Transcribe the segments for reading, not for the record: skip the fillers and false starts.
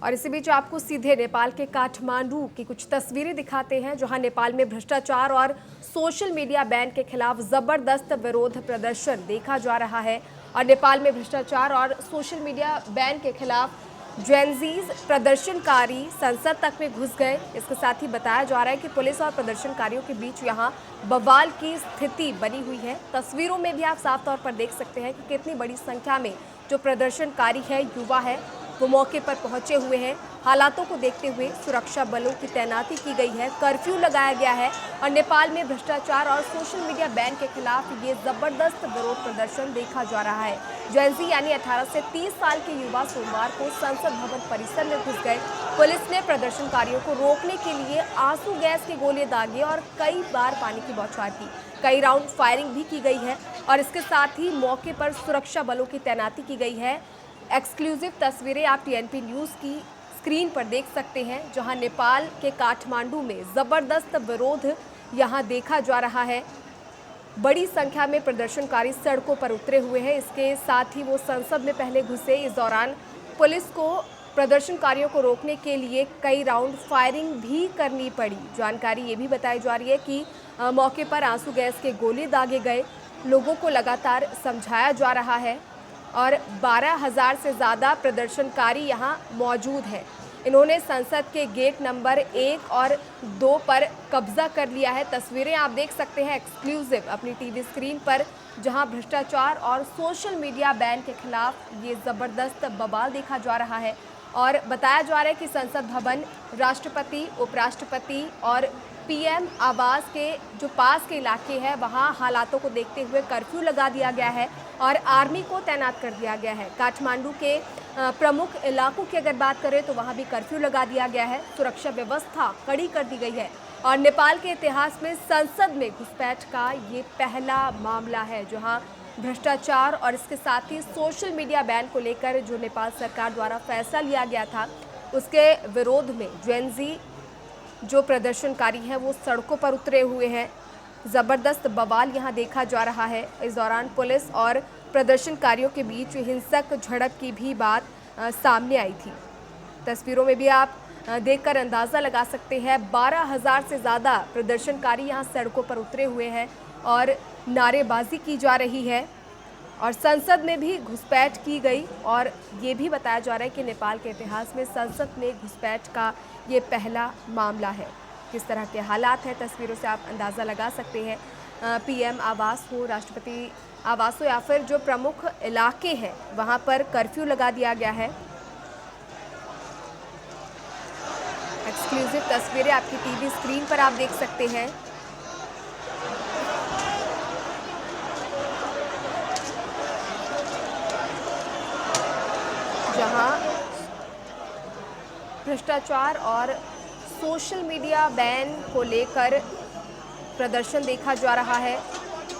और इसी बीच आपको सीधे नेपाल के काठमांडू की कुछ तस्वीरें दिखाते हैं, जहां नेपाल में भ्रष्टाचार और सोशल मीडिया बैन के खिलाफ जबरदस्त विरोध प्रदर्शन देखा जा रहा है। और नेपाल में भ्रष्टाचार और सोशल मीडिया बैन के खिलाफ जेनजीज प्रदर्शनकारी संसद तक में घुस गए। इसके साथ ही बताया जा रहा है कि पुलिस और प्रदर्शनकारियों के बीच यहां बवाल की स्थिति बनी हुई है। तस्वीरों में भी आप साफ तौर पर देख सकते हैं कि कितनी बड़ी संख्या में जो प्रदर्शनकारी है, युवा है, वो मौके पर पहुंचे हुए हैं। हालातों को देखते हुए सुरक्षा बलों की तैनाती की गई है, कर्फ्यू लगाया गया है और नेपाल में भ्रष्टाचार और सोशल मीडिया बैन के खिलाफ ये जबरदस्त विरोध प्रदर्शन देखा जा रहा है। जेनजी यानी 18 से 30 साल के युवा सोमवार को संसद भवन परिसर में घुस गए। पुलिस ने प्रदर्शनकारियों को रोकने के लिए आंसू गैस के गोले दागे और कई बार पानी की बौछार की। कई राउंड फायरिंग भी की गई है और इसके साथ ही मौके पर सुरक्षा बलों की तैनाती की गई है। एक्सक्लूसिव तस्वीरें आप टीएनपी न्यूज़ की स्क्रीन पर देख सकते हैं, जहां नेपाल के काठमांडू में ज़बरदस्त विरोध यहां देखा जा रहा है। बड़ी संख्या में प्रदर्शनकारी सड़कों पर उतरे हुए हैं। इसके साथ ही वो संसद में पहले घुसे। इस दौरान पुलिस को प्रदर्शनकारियों को रोकने के लिए कई राउंड फायरिंग भी करनी पड़ी। जानकारी ये भी बताई जा रही है कि मौके पर आंसू गैस के गोले दागे गए। लोगों को लगातार समझाया जा रहा है और 12,000 से ज़्यादा प्रदर्शनकारी यहां मौजूद हैं। इन्होंने संसद के गेट नंबर 1 और 2 पर कब्जा कर लिया है। तस्वीरें आप देख सकते हैं एक्सक्लूसिव अपनी टीवी स्क्रीन पर, जहां भ्रष्टाचार और सोशल मीडिया बैन के खिलाफ ये ज़बरदस्त बवाल देखा जा रहा है। और बताया जा रहा है कि संसद भवन, राष्ट्रपति, उपराष्ट्रपति और पीएम आवास के जो पास के इलाके हैं, वहां हालातों को देखते हुए कर्फ्यू लगा दिया गया है और आर्मी को तैनात कर दिया गया है। काठमांडू के प्रमुख इलाकों की अगर बात करें तो वहां भी कर्फ्यू लगा दिया गया है। सुरक्षा व्यवस्था कड़ी कर दी गई है और नेपाल के इतिहास में संसद में घुसपैठ का ये पहला मामला है, जहां भ्रष्टाचार और इसके साथ ही सोशल मीडिया बैन को लेकर जो नेपाल सरकार द्वारा फैसला लिया गया था, उसके विरोध में जेनजी जो प्रदर्शनकारी हैं वो सड़कों पर उतरे हुए हैं। ज़बरदस्त बवाल यहां देखा जा रहा है। इस दौरान पुलिस और प्रदर्शनकारियों के बीच हिंसक झड़प की भी बात सामने आई थी। तस्वीरों में भी आप देखकर अंदाज़ा लगा सकते हैं, 12,000 से ज़्यादा प्रदर्शनकारी यहां सड़कों पर उतरे हुए हैं और नारेबाजी की जा रही है और संसद में भी घुसपैठ की गई। और ये भी बताया जा रहा है कि नेपाल के इतिहास में संसद में घुसपैठ का ये पहला मामला है। किस तरह के हालात हैं, तस्वीरों से आप अंदाज़ा लगा सकते हैं। पीएम आवास हो, राष्ट्रपति आवास हो या फिर जो प्रमुख इलाके हैं, वहाँ पर कर्फ्यू लगा दिया गया है। एक्सक्लूसिव तस्वीरें आपकी टीवी स्क्रीन पर आप देख सकते हैं। जहां भ्रष्टाचार और सोशल मीडिया बैन को लेकर प्रदर्शन देखा जा रहा है।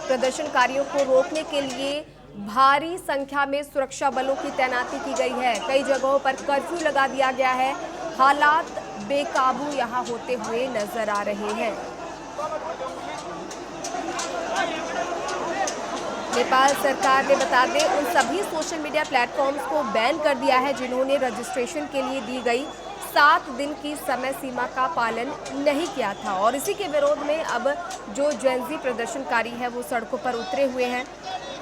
प्रदर्शनकारियों को रोकने के लिए भारी संख्या में सुरक्षा बलों की तैनाती की गई है। कई जगहों पर कर्फ्यू लगा दिया गया है। हालात बेकाबू यहां होते हुए नजर आ रहे हैं। नेपाल सरकार ने, बता दें, उन सभी सोशल मीडिया प्लेटफॉर्म्स को बैन कर दिया है जिन्होंने रजिस्ट्रेशन के लिए दी गई 7 दिन की समय सीमा का पालन नहीं किया था। और इसी के विरोध में अब जो जेनजी प्रदर्शनकारी है वो सड़कों पर उतरे हुए हैं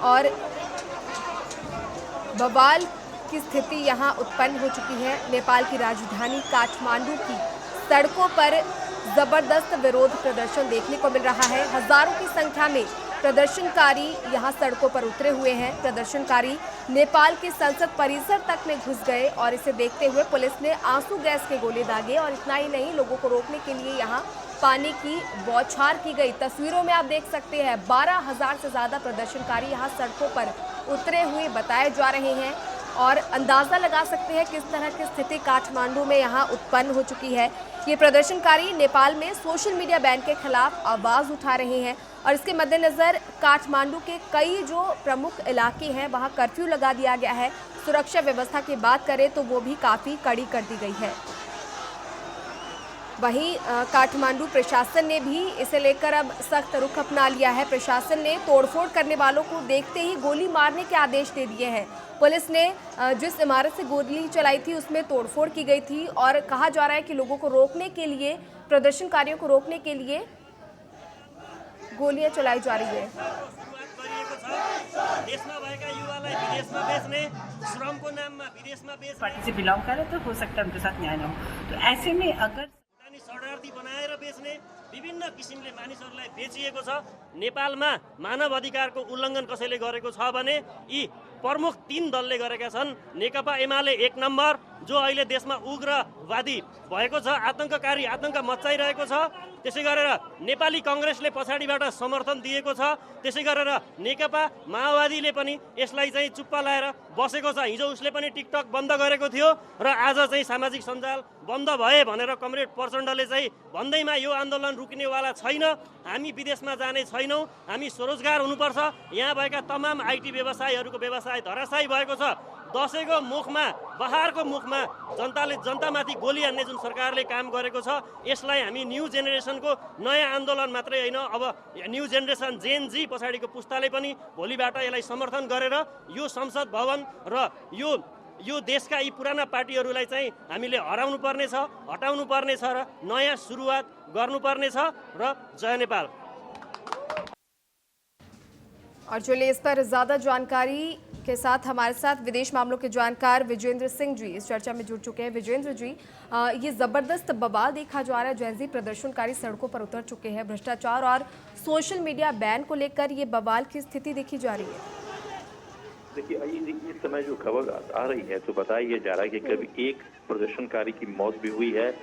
और बवाल की स्थिति यहां उत्पन्न हो चुकी है। नेपाल की राजधानी काठमांडू की सड़कों पर जबरदस्त विरोध प्रदर्शन देखने को मिल रहा है। हजारों की संख्या में प्रदर्शनकारी यहां सड़कों पर उतरे हुए हैं। प्रदर्शनकारी नेपाल के संसद परिसर तक में घुस गए और इसे देखते हुए पुलिस ने आंसू गैस के गोले दागे और इतना ही नहीं, लोगों को रोकने के लिए यहां पानी की बौछार की गई। तस्वीरों में आप देख सकते हैं 12,000 से ज़्यादा प्रदर्शनकारी यहां सड़कों पर उतरे हुए बताए जा रहे हैं और अंदाज़ा लगा सकते हैं किस तरह की स्थिति काठमांडू में यहाँ उत्पन्न हो चुकी है। ये प्रदर्शनकारी नेपाल में सोशल मीडिया बैन के खिलाफ आवाज़ उठा रहे हैं और इसके मद्देनज़र काठमांडू के कई जो प्रमुख इलाके हैं वहाँ कर्फ्यू लगा दिया गया है। सुरक्षा व्यवस्था की बात करें तो वो भी काफ़ी कड़ी कर दी गई है। वहीं काठमांडू प्रशासन ने भी इसे लेकर अब सख्त रुख अपना लिया है। प्रशासन ने तोड़फोड़ करने वालों को देखते ही गोली मारने के आदेश दे दिए हैं। पुलिस ने जिस इमारत से गोली चलाई थी उसमें तोड़फोड़ की गई थी और कहा जा रहा है कि लोगों को रोकने के लिए, प्रदर्शनकारियों को रोकने के लिए गोलियां चलाई जा रही है। पार्टी से बिलोंग करे तो हो सकता है उनके साथ न्याय न हो। तो ऐसे में अगर शरणार्थी बनाएर बेच्ने विभिन्न किसिमले मानिसहरूलाई बेचिएको छ। नेपालमा मानव अधिकारको उल्लङ्घन कसैले गरेको छ भने यी प्रमुख 3 दलले गरेका छन्। नेकपा एमाले 1 नम्बर, जो अहिले देशमा उग्रवादी भएको छ, आतंककारी आतंक मच्चाइरहेको छ। त्यसै गरेर नेपाली कांग्रेसले पछाडिबाट समर्थन दिएको छ। त्यसै गरेर नेकपा माओवादीले पनि यसलाई चाहिँ चुप्पा लाएर बसेको छ। हिजो उसले पनि टिकटक बन्द गरेको थियो र आज चाहिँ सामाजिक सञ्जाल बन्द भए भनेर कमरेड प्रचण्डले चाहिँ भन्दैमा यो आन्दोलन रुक्नेवाला छैन। हामी विदेशमा जाने छैनौँ, हामी स्वरोजगार हुनुपर्छ। यहाँ भएका तमाम आइटी व्यवसायीहरूको व्यवसाय धराशायी भएको छ। दसैँको मुखमा, बहारको मुखमा जनतामाथि गोली हान्ने जुन सरकारले काम गरेको छ, यसलाई हामी न्यू जेनेरेसनको नयाँ आन्दोलन मात्रै होइन, अब न्यू जेनेरेसन जेन जी पछाडिको पुस्ताले पनि भोलिबाट यसलाई समर्थन गरेर यो संसद भवन र यो देशका यी पुराना पार्टीहरूलाई चाहिँ हामीले हराउनु पर्ने छ, हटाउनु पर्ने छ र नयाँ सुरुवात गर्नुपर्ने छ र जय नेपाल। और चलिए इस पर ज्यादा जानकारी के साथ हमारे साथ विदेश मामलों के जानकार विजेंद्र सिंह जी इस चर्चा में जुड़ चुके हैं। विजेंद्र जी, ये जबरदस्त बवाल देखा जा रहा है, जैन प्रदर्शनकारी सड़कों पर उतर चुके हैं। भ्रष्टाचार और सोशल मीडिया बैन को लेकर ये बवाल की स्थिति देखी जा रही है। देखिए, इस समय जो खबर आ रही है तो बताया जा रहा है कि करीब 1 प्रदर्शनकारी की मौत भी हुई है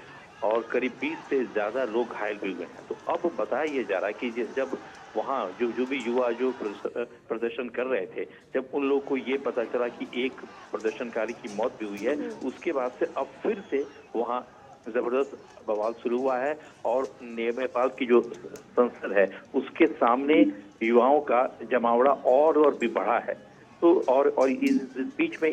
और करीब 20 से ज्यादा लोग घायल भी हुए हैं। तो अब बताया जा रहा है कि जब वहाँ जो भी युवा जो प्रदर्शन कर रहे थे, जब उन लोगों को ये पता चला कि एक प्रदर्शनकारी की मौत भी हुई है, उसके बाद से अब फिर से वहाँ जबरदस्त बवाल शुरू हुआ है और नेपाल की जो संसद है उसके सामने युवाओं का जमावड़ा और भी बढ़ा है। तो और इस बीच में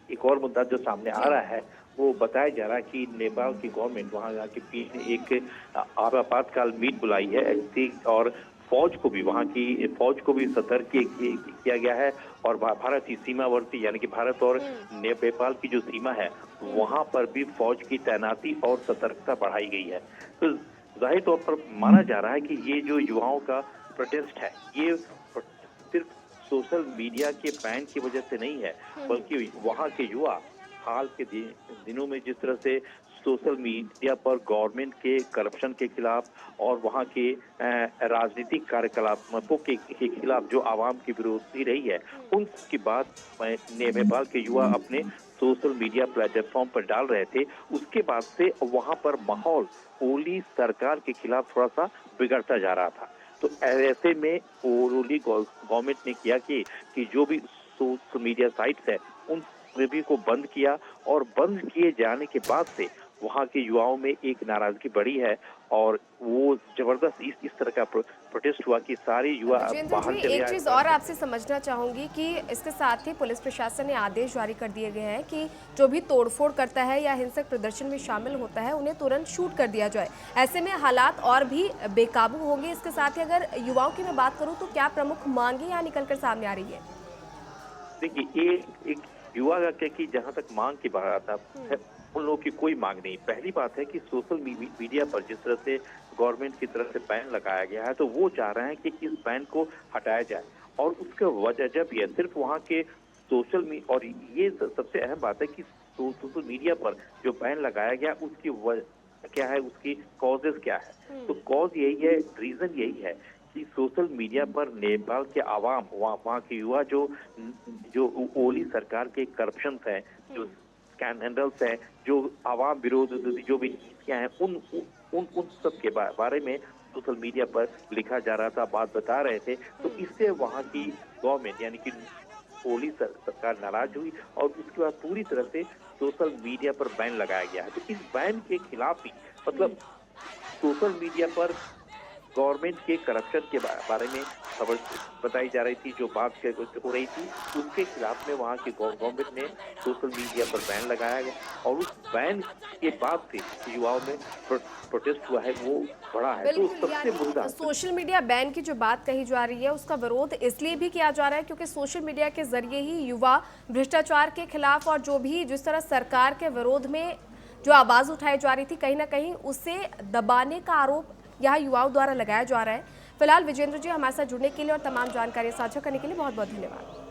एक और मुद्दा जो सामने आ रहा है, वो बताया जा रहा है कि नेपाल की गवर्नमेंट वहाँ के पीठ ने एक आपातकाल मीट बुलाई है और फौज को भी, वहाँ की फौज को भी सतर्क किया गया है और भारत की सीमावर्ती यानी कि भारत और नेपाल की जो सीमा है वहाँ पर भी फौज की तैनाती और सतर्कता बढ़ाई गई है। तो जाहिर तौर पर माना जा रहा है कि ये जो युवाओं का प्रोटेस्ट है, ये सिर्फ सोशल मीडिया के बैन की वजह से नहीं है, बल्कि वहाँ के युवा हाल के दिनों में जिस तरह से सोशल मीडिया पर गवर्नमेंट के करप्शन के खिलाफ और वहाँ के राजनीतिक कार्यकलापों के खिलाफ जो आवाम की विरोधी रही है, उनकी बात नेपाल के युवा अपने सोशल मीडिया प्लेटफॉर्म पर डाल रहे थे। उसके बाद से वहाँ पर माहौल ओली सरकार के खिलाफ थोड़ा सा बिगड़ता जा रहा था। तो ऐसे में ओली गवर्नमेंट ने किया कि जो भी सोशल मीडिया साइट्स है उन सभी को बंद किया और बंद किए जाने के बाद से वहाँ के युवाओं में एक नाराजगी बढ़ी है और वो जबरदस्त इस तरह का प्रोटेस्ट हुआ कि सारे युवा बाहर चले आए। एक चीज और आपसे समझना चाहूंगी कि इसके साथ ही पुलिस प्रशासन ने आदेश जारी कर दिए गए हैं कि जो भी तोड़फोड़ करता है या हिंसक प्रदर्शन में शामिल होता है उन्हें तुरंत शूट कर दिया जाए। ऐसे में हालात और भी बेकाबू होंगे। इसके साथ ही अगर युवाओं की मैं बात करूँ तो क्या प्रमुख मांगे यहाँ निकलकर सामने आ रही है? देखिए, एक युवा का कि जहाँ तक मांग की बात है, उन लोगों की कोई मांग नहीं। पहली बात है कि सोशल मीडिया पर जिस तरह से गवर्नमेंट की तरफ से बैन लगाया गया है, तो वो चाह रहे हैं कि इस बैन को हटाया जाए और उसका वजह भी है सिर्फ वहाँ के सोशल मीडिया। और ये सबसे अहम बात है कि सोशल मीडिया पर जो बैन लगाया गया उसकी क्या है, उसकी कॉजेज क्या है। तो कॉज यही है, रीजन यही है कि सोशल मीडिया पर नेपाल के आवाम, वहाँ के युवा जो ओली सरकार के करप्शन है, जो स्कैंडल्स हैं, जो आवाम विरोध जो भी नीतियां हैं, उन सब के बारे में सोशल मीडिया पर लिखा जा रहा था, बात बता रहे थे। तो इससे वहाँ की गवर्नमेंट यानी कि ओली सरकार नाराज हुई और उसके बाद पूरी तरह से सोशल मीडिया पर बैन लगाया गया है। तो इस बैन के खिलाफ ही, मतलब सोशल मीडिया पर गवर्नमेंट के करप्शन के बारे में खबर बताई जा रही थी, जो बात हो रही थी, उसके खिलाफ में वहाँ की गवर्नमेंट ने सोशल मीडिया पर बैन लगाया गया और उस बैन के बाद से युवाओं में प्रोटेस्ट हुआ है वो बढ़ा है। तो बिल्कुल, सबसे मुद्दा सोशल मीडिया बैन की जो बात कही जा रही है उसका विरोध इसलिए भी किया जा रहा है क्योंकि सोशल मीडिया के जरिए ही युवा भ्रष्टाचार के खिलाफ और जो भी जिस तरह सरकार के विरोध में जो आवाज उठाई जा रही थी कहीं ना कहीं उसे दबाने का आरोप यहाँ युवाओं द्वारा लगाया जा रहा है। फिलहाल विजेंद्र जी हमारे साथ जुड़ने के लिए और तमाम जानकारी साझा करने के लिए बहुत बहुत धन्यवाद।